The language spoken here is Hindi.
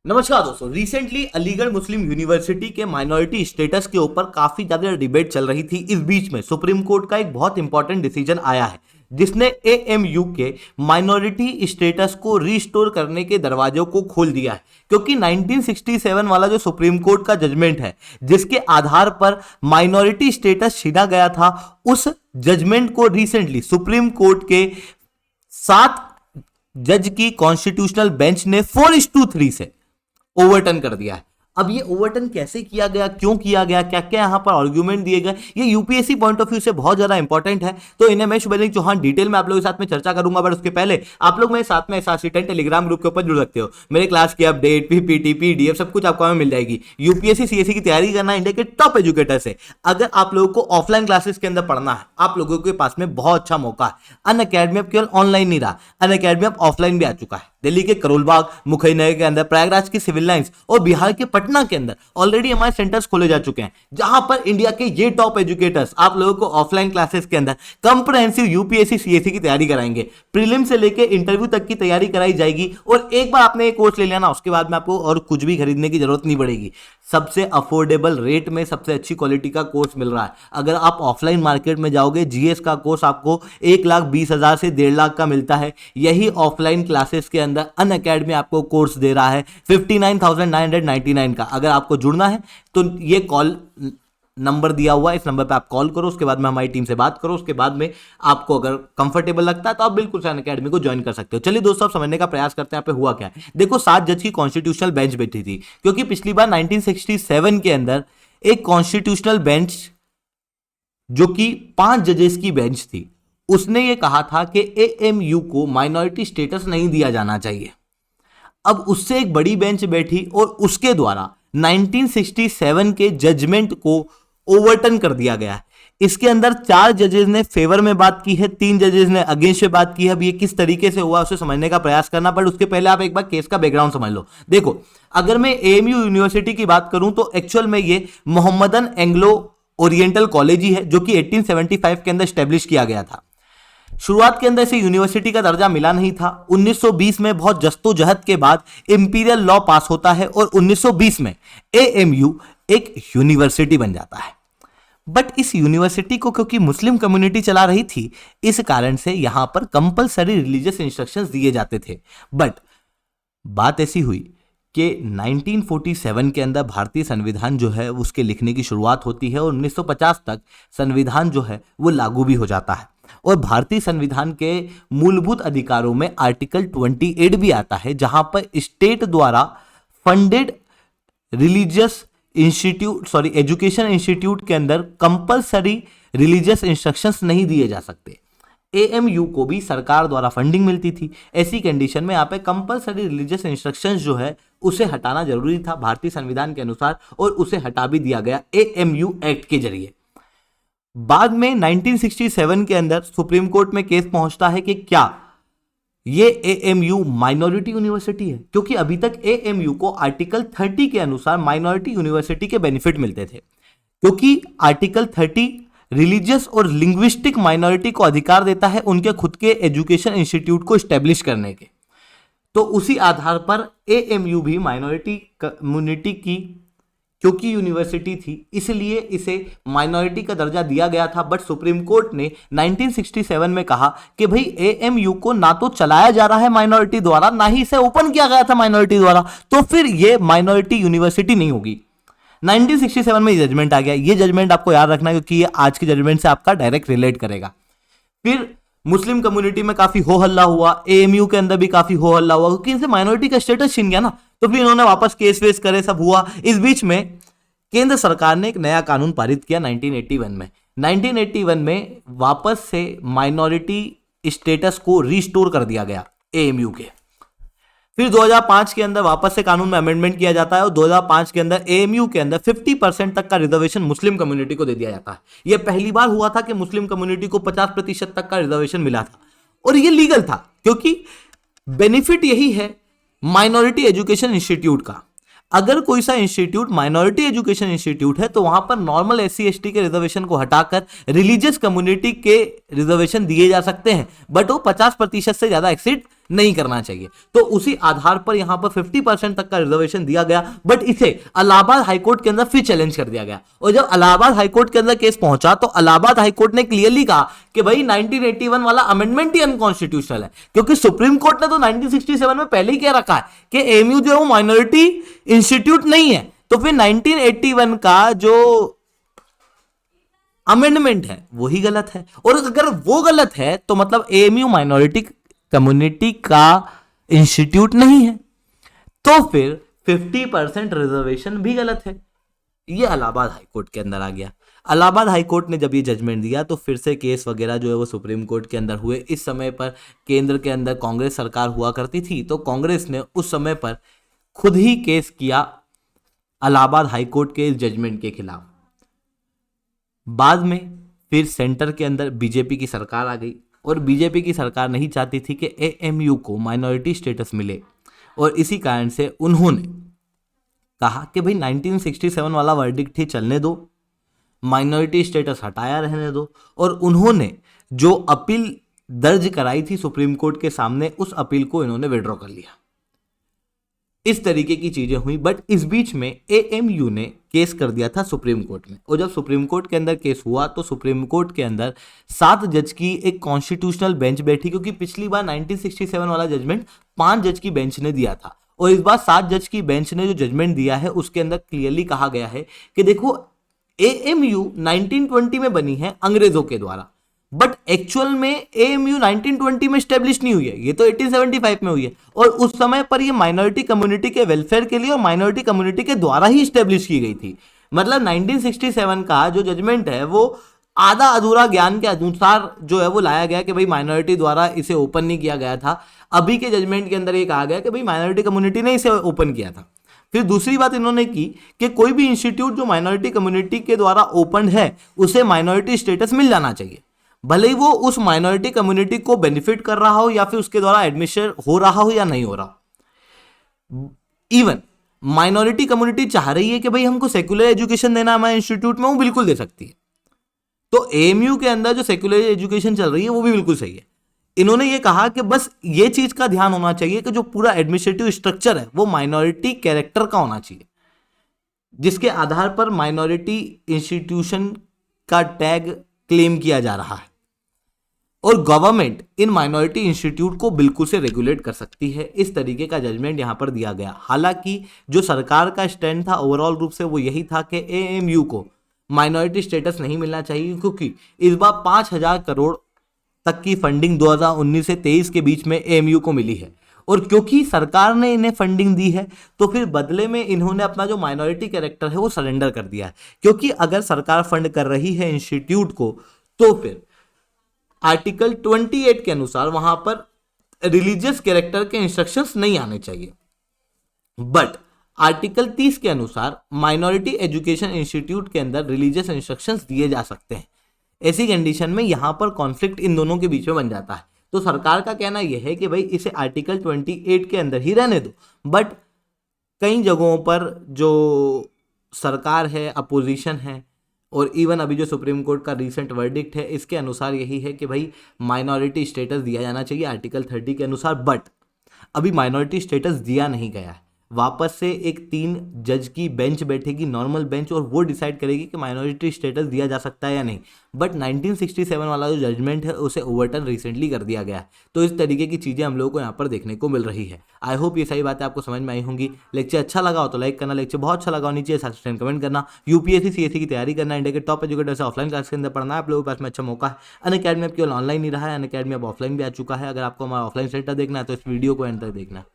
नमस्कार दोस्तों। रिसेंटली अलीगढ़ मुस्लिम यूनिवर्सिटी के माइनॉरिटी स्टेटस के ऊपर काफी ज्यादा डिबेट चल रही थी। इस बीच में सुप्रीम कोर्ट का एक बहुत इंपॉर्टेंट डिसीजन आया है जिसने एएमयू के माइनॉरिटी स्टेटस को रिस्टोर करने के दरवाजों को खोल दिया है। क्योंकि 1967 वाला जो सुप्रीम कोर्ट का जजमेंट है जिसके आधार पर माइनॉरिटी स्टेटस छीना गया था, उस जजमेंट को रिसेंटली सुप्रीम कोर्ट के 7 जज की कॉन्स्टिट्यूशनल बेंच ने 4:3 से ओवरटर्न कर दिया है। अब ये ओवरटर्न कैसे किया गया, क्यों किया गया, क्या क्या यहां पर आर्ग्यूमेंट दिए गए, ये यूपीएससी पॉइंट ऑफ व्यू से बहुत ज्यादा इंपॉर्टेंट है। तो इन्हें मैं शुभलिंग चौहान डिटेल में आप लोगों के साथ में चर्चा करूंगा। बट उसके पहले आप लोग मेरे साथ में SRC10 टेलीग्राम ग्रुप के ऊपर जुड़ सकते हो। मेरे क्लास की अपडेट, पीपीटी, पीडीएफ सब कुछ आपको मिल जाएगी। यूपीएससी सीएससी की तैयारी करना इंडिया के टॉप एजुकेटर से। अगर आप लोगों को ऑफलाइन क्लासेस के अंदर पढ़ना है, आप लोगों के पास में बहुत अच्छा मौका है। अनअकैडमी अब केवल ऑनलाइन नहीं रहा, अनअकैडमी अब ऑफलाइन भी आ चुका है। दिल्ली के करोलबाग, मुखईनगर के अंदर, प्रयागराज की सिविल लाइंस और बिहार के पटना के अंदर ऑलरेडी हमारे सेंटर्स खोले जा चुके हैं, जहां पर इंडिया के ये टॉप एजुकेटर्स आप लोगों को ऑफलाइन क्लासेस के अंदर कंप्रहेंसिव यूपीएससी सीएससी की तैयारी कराएंगे। प्रीलिम से लेकर इंटरव्यू तक की तैयारी कराई जाएगी। और एक बार आपने ये कोर्स ले लिया ना, उसके बाद में आपको और कुछ भी खरीदने की जरूरत नहीं पड़ेगी। सबसे अफोर्डेबल रेट में सबसे अच्छी क्वालिटी का कोर्स मिल रहा है। अगर आप ऑफलाइन मार्केट में जाओगे, जीएस का कोर्स आपको 1,20,000 से 1.5 लाख का मिलता है। यही ऑफलाइन क्लासेस के अंदर अनअकैडमी आपको कोर्स दे रहा है 59,999 का। अगर आपको जुड़ना है तो ये कॉल नंबर दिया हुआ है, इस नंबर पे आप कॉल करो, उसके बाद में हमारी टीम से बात करो। उसके बाद में आपको अगर कंफर्टेबल लगता है तो आप बिल्कुल से अनअकैडमी को ज्वाइन कर सकते हो। चलिए दोस्तों, आप समझने का प्रयास करते हैं यहाँ पे हुआ क्या है। देखो, 7 जज की कॉन्स्टिट्यूशनल बेंच बैठी थी, क्योंकि पिछली बार 1967 के अंदर एक कॉन्स्टिट्यूशनल बेंच जो कि 5 जजेस की बेंच थी, उसने ये कहा था कि एएमयू को माइनॉरिटी स्टेटस नहीं दिया जाना चाहिए। अब उससे एक बड़ी बेंच बैठी और उसके द्वारा 1967 के जजमेंट को ओवरटर्न कर दिया गया है। इसके अंदर 4 जजेस ने फेवर में बात की है, 3 जजेस ने अगेंस्ट में बात की है। अब ये किस तरीके से हुआ उसे समझने का प्रयास करना, बट उसके पहले आप एक बार केस का बैकग्राउंड समझ लो। देखो, अगर मैं एएमयू यूनिवर्सिटी की बात करूं तो एक्चुअल में ये मोहम्मदन एंग्लो ओरिएंटल कॉलेज ही है, जो कि 1875 के अंदर स्टैब्लिश किया गया था। शुरुआत के अंदर इसे यूनिवर्सिटी का दर्जा मिला नहीं था। 1920 में बहुत जस्तोजहद के बाद इंपीरियल लॉ पास होता है और 1920 में एएमयू एक यूनिवर्सिटी बन जाता है। बट इस यूनिवर्सिटी को क्योंकि मुस्लिम कम्युनिटी चला रही थी, इस कारण से यहां पर कंपलसरी रिलीजियस इंस्ट्रक्शंस दिए जाते थे। बट बात ऐसी हुई कि 1947 के अंदर भारतीय संविधान जो है उसके लिखने की शुरुआत होती है और 1950 तक संविधान जो है वो लागू भी हो जाता है। और भारतीय संविधान के मूलभूत अधिकारों में आर्टिकल 28 भी आता है, जहां पर स्टेट द्वारा फंडेड रिलीजियस एजुकेशन इंस्टीट्यूट के अंदर कंपलसरी रिलीजियस इंस्ट्रक्शंस नहीं दिए जा सकते। एएमयू को भी सरकार द्वारा फंडिंग मिलती थी। ऐसी कंडीशन में यहाँ पे कंपलसरी रिलीजियस इंस्ट्रक्शंस जो है उसे हटाना जरूरी था भारतीय संविधान के अनुसार, और उसे हटा भी दिया गया एएमयू एक्ट के जरिए। बाद में 1967 के अंदर सुप्रीम कोर्ट में केस पहुंचता है कि क्या ये एएमयू माइनॉरिटी यूनिवर्सिटी है, क्योंकि अभी तक एएमयू को आर्टिकल 30 के अनुसार माइनॉरिटी यूनिवर्सिटी के बेनिफिट मिलते थे। क्योंकि आर्टिकल 30 रिलीजियस और लिंग्विस्टिक माइनॉरिटी को अधिकार देता है उनके खुद के एजुकेशन इंस्टीट्यूट को स्टैब्लिश करने के। तो उसी आधार पर एएमयू भी माइनॉरिटी कम्युनिटी की क्योंकि यूनिवर्सिटी थी, इसलिए इसे माइनॉरिटी का दर्जा दिया गया था। बट सुप्रीम कोर्ट ने 1967 में कहा कि भाई एएमयू को ना तो चलाया जा रहा है माइनॉरिटी द्वारा, ना ही इसे ओपन किया गया था माइनॉरिटी द्वारा, तो फिर ये माइनॉरिटी यूनिवर्सिटी नहीं होगी। 1967 में ये जजमेंट आ गया। ये जजमेंट आपको याद रखना है क्योंकि ये आज के जजमेंट से आपका डायरेक्ट रिलेट करेगा। फिर मुस्लिम कम्युनिटी में काफी हो हल्ला हुआ, एएमयू के अंदर भी काफी हो हल्ला हुआ, क्योंकि इनसे माइनॉरिटी का स्टेटस छीन गया ना। तो फिर इन्होंने वापस केस वेस करे, सब हुआ। इस बीच में केंद्र सरकार ने एक नया कानून पारित किया 1981 में। 1981 में वापस से माइनॉरिटी स्टेटस को रिस्टोर कर दिया गया एएमयू के। फिर 2005 के अंदर वापस से कानून में अमेंडमेंट किया जाता है और 2005 के अंदर एएमयू के अंदर 50% तक का रिजर्वेशन मुस्लिम कम्युनिटी को दे दिया जाता है। यह पहली बार हुआ था कि मुस्लिम कम्युनिटी को 50% तक का रिजर्वेशन मिला था, और यह लीगल था क्योंकि बेनिफिट यही है माइनॉरिटी एजुकेशन इंस्टीट्यूट का। अगर कोई सा इंस्टीट्यूट माइनॉरिटी एजुकेशन इंस्टीट्यूट है तो वहां पर नॉर्मल एससी एसटी के रिजर्वेशन को हटाकर रिलीजियस कम्युनिटी के रिजर्वेशन दिए जा सकते हैं, बट वो 50% से ज्यादा एक्सीड नहीं करना चाहिए। तो उसी आधार पर यहां पर 50% तक का रिजर्वेशन दिया गया, बट इसे इलाहाबाद हाईकोर्ट के अंदर फिर चैलेंज कर दिया गया। और जब इलाहाबाद हाईकोर्ट के अंदर केस पहुंचा तो इलाहाबाद हाईकोर्ट ने क्लियरली कहा कि भाई 1981 वाला अमेंडमेंट ही अनकॉन्स्टिट्यूशनल है, क्योंकि सुप्रीम कोर्ट ने तो 1967 में पहले ही कह रखा है कि एएमयू जो है वो माइनॉरिटी इंस्टीट्यूट नहीं है। तो फिर 1981 का जो अमेंडमेंट है वही गलत है, और अगर वो गलत है तो मतलब एएमयू माइनॉरिटी कम्युनिटी का इंस्टीट्यूट नहीं है, तो फिर 50% रिजर्वेशन भी गलत है। ये इलाहाबाद हाईकोर्ट के अंदर आ गया। इलाहाबाद हाईकोर्ट ने जब ये जजमेंट दिया तो फिर से केस वगैरह जो है वो सुप्रीम कोर्ट के अंदर हुए। इस समय पर केंद्र के अंदर कांग्रेस सरकार हुआ करती थी, तो कांग्रेस ने उस समय पर खुद ही केस किया इलाहाबाद हाईकोर्ट के इस जजमेंट के खिलाफ। बाद में फिर सेंटर के अंदर बीजेपी की सरकार आ गई, और बीजेपी की सरकार नहीं चाहती थी कि एएमयू को माइनॉरिटी स्टेटस मिले, और इसी कारण से उन्होंने कहा कि भाई 1967 वाला वर्डिक्ट ही चलने दो, माइनॉरिटी स्टेटस हटाया रहने दो। और उन्होंने जो अपील दर्ज कराई थी सुप्रीम कोर्ट के सामने, उस अपील को इन्होंने विड्रॉ कर लिया। इस तरीके की चीजें हुई, बट इस बीच में एएमयू ने केस कर दिया था सुप्रीम कोर्ट में। और जब सुप्रीम कोर्ट के अंदर केस हुआ तो सुप्रीम कोर्ट के अंदर 7 जज की एक कॉन्स्टिट्यूशनल बेंच बैठी, क्योंकि पिछली बार 1967 वाला जजमेंट 5 जज की बेंच ने दिया था, और इस बार 7 जज की बेंच ने जो जजमेंट दिया है उसके अंदर क्लियरली कहा गया है कि देखो एएमयू 1920 में बनी है अंग्रेजों के द्वारा, बट एक्चुअल में एएमयू 1920 में स्टेब्लिश नहीं हुई है, ये तो 1875 में हुई है। और उस समय पर ये माइनॉरिटी कम्युनिटी के वेलफेयर के लिए और माइनॉरिटी कम्युनिटी के द्वारा ही स्टेब्लिश की गई थी। मतलब 1967 का जो जजमेंट है वो आधा अधूरा ज्ञान के अनुसार जो है वो लाया गया कि भाई माइनॉरिटी द्वारा इसे ओपन नहीं किया गया था। अभी के जजमेंट के अंदर ये कहा गया कि भाई माइनॉरिटी कम्युनिटी ने इसे ओपन किया था। फिर दूसरी बात इन्होंने की कि कोई भी इंस्टीट्यूट जो माइनॉरिटी कम्युनिटी के द्वारा ओपन है उसे माइनॉरिटी स्टेटस मिल जाना चाहिए, भले ही वो उस माइनॉरिटी कम्युनिटी को बेनिफिट कर रहा हो या फिर उसके द्वारा एडमिशन हो रहा हो या नहीं हो रहा। इवन माइनॉरिटी कम्युनिटी चाह रही है कि भाई हमको सेक्युलर एजुकेशन देना हमारे इंस्टीट्यूट में, वो बिल्कुल दे सकती है। तो एएमयू के अंदर जो सेक्युलर एजुकेशन चल रही है वो भी बिल्कुल सही है। इन्होंने ये कहा कि बस ये चीज का ध्यान होना चाहिए कि जो पूरा एडमिनिस्ट्रेटिव स्ट्रक्चर है वो माइनॉरिटी कैरेक्टर का होना चाहिए, जिसके आधार पर माइनॉरिटी इंस्टीट्यूशन का टैग क्लेम किया जा रहा है। और गवर्नमेंट इन माइनॉरिटी इंस्टीट्यूट को बिल्कुल से रेगुलेट कर सकती है। इस तरीके का जजमेंट यहां पर दिया गया। हालांकि जो सरकार का स्टैंड था ओवरऑल रूप से वो यही था कि एएमयू को माइनॉरिटी स्टेटस नहीं मिलना चाहिए, क्योंकि इस बार 5,000 करोड़ तक की फंडिंग 2019 से 23 के बीच में एएमयू को मिली है। और क्योंकि सरकार ने इन्हें फंडिंग दी है तो फिर बदले में इन्होंने अपना जो माइनॉरिटी कैरेक्टर है वो सरेंडर कर दिया है। क्योंकि अगर सरकार फंड कर रही है इंस्टीट्यूट को तो फिर आर्टिकल 28 के अनुसार वहां पर रिलीजियस कैरेक्टर के इंस्ट्रक्शंस नहीं आने चाहिए, बट आर्टिकल 30 के अनुसार माइनॉरिटी एजुकेशन इंस्टीट्यूट के अंदर रिलीजियस इंस्ट्रक्शंस दिए जा सकते हैं। ऐसी कंडीशन में यहां पर कॉन्फ्लिक्ट इन दोनों के बीच में बन जाता है। तो सरकार का कहना यह है कि भाई इसे आर्टिकल 28 के अंदर ही रहने दो, बट कई जगहों पर जो सरकार है, अपोजिशन है, और इवन अभी जो सुप्रीम कोर्ट का रीसेंट वर्डिक्ट है इसके अनुसार यही है कि भाई माइनॉरिटी स्टेटस दिया जाना चाहिए आर्टिकल 30 के अनुसार। बट अभी माइनॉरिटी स्टेटस दिया नहीं गया है। वापस से एक 3 जज की बेंच बैठेगी, नॉर्मल बेंच, और वो डिसाइड करेगी कि माइनॉरिटी स्टेटस दिया जा सकता है या नहीं। बट 1967 वाला जो जजमेंट है उसे ओवरटर्न रिसेंटली कर दिया गया है। तो इस तरीके की चीज़ें हम लोगों को यहाँ पर देखने को मिल रही है। आई होप ये सही बातें आपको समझ में आई होंगी। लेक्चर अच्छा लगा हो तो लाइक करना, लेक्चर बहुत अच्छा लगा हो नीचे सब्सक्राइब कमेंट करना। यूपीएससी सीएससी की तैयारी करना, इंडिया के टॉप एजुकेटर से ऑफलाइन क्लास के अंदर पढ़ना है, आप लोगों के पास में अच्छा मौका है। अनअकैडमी अब केवल ऑनलाइन नहीं रहा है, अनअकैडमी अब ऑफलाइन भी आ चुका है। अगर आपको हमारा ऑफलाइन सेंटर देखना है तो इस वीडियो को एंड तक देखना है।